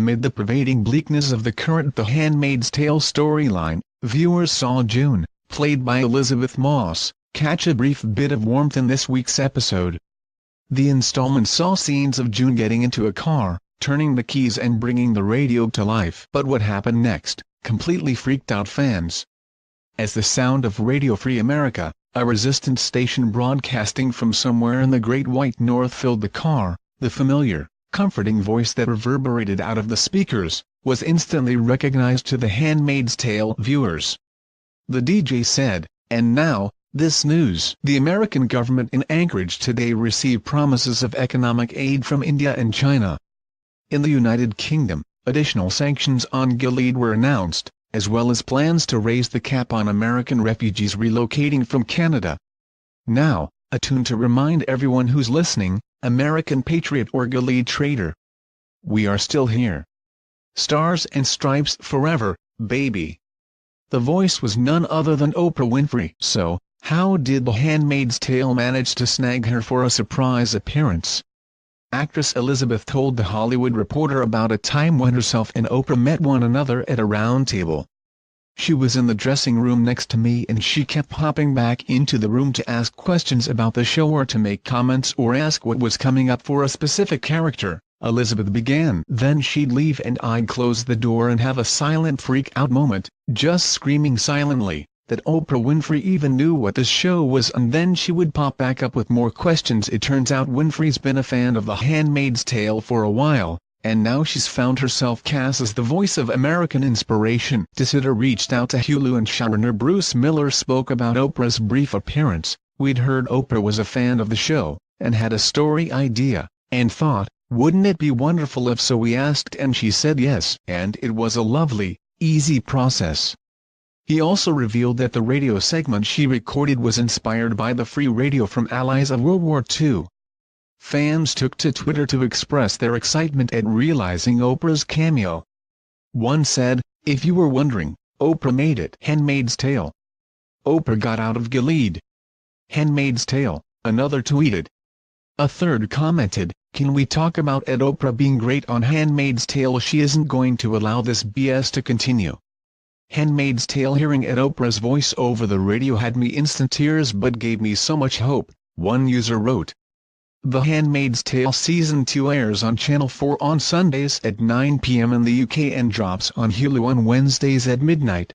Amid the pervading bleakness of the current The Handmaid's Tale storyline, viewers saw June, played by Elisabeth Moss, catch a brief bit of warmth in this week's episode. The installment saw scenes of June getting into a car, turning the keys and bringing the radio to life. But what happened next completely freaked out fans. As the sound of Radio Free America, a resistance station broadcasting from somewhere in the Great White North, filled the car, the familiar, comforting voice that reverberated out of the speakers was instantly recognized to The Handmaid's Tale viewers. The DJ said, "And now, this news." The American government in Anchorage today received promises of economic aid from India and China. In the United Kingdom, additional sanctions on Gilead were announced, as well as plans to raise the cap on American refugees relocating from Canada. Now, a tune to remind everyone who's listening, American patriot or Gilead traitor. We are still here. Stars and stripes forever, baby. The voice was none other than Oprah Winfrey. So, how did The Handmaid's Tale manage to snag her for a surprise appearance? Actress Elisabeth told The Hollywood Reporter about a time when herself and Oprah met one another at a round table. "She was in the dressing room next to me and she kept popping back into the room to ask questions about the show or to make comments or ask what was coming up for a specific character," Elisabeth began. "Then she'd leave and I'd close the door and have a silent freak-out moment, just screaming silently that Oprah Winfrey even knew what the show was, and then she would pop back up with more questions." It turns out Winfrey's been a fan of The Handmaid's Tale for a while, and now she's found herself cast as the voice of American inspiration. Dissiter reached out to Hulu and showrunner Bruce Miller spoke about Oprah's brief appearance. "We'd heard Oprah was a fan of the show, and had a story idea, and thought, wouldn't it be wonderful if so we asked and she said yes. And it was a lovely, easy process." He also revealed that the radio segment she recorded was inspired by the free radio from allies of World War II. Fans took to Twitter to express their excitement at realizing Oprah's cameo. One said, "If you were wondering, Oprah made it." Handmaid's Tale. Oprah got out of Gilead. Handmaid's Tale, another tweeted. A third commented, "Can we talk about Oprah being great on Handmaid's Tale? She isn't going to allow this BS to continue." Handmaid's Tale. Hearing Oprah's voice over the radio had me instant tears but gave me so much hope, one user wrote. The Handmaid's Tale Season 2 airs on Channel 4 on Sundays at 9 p.m. in the UK and drops on Hulu on Wednesdays at midnight.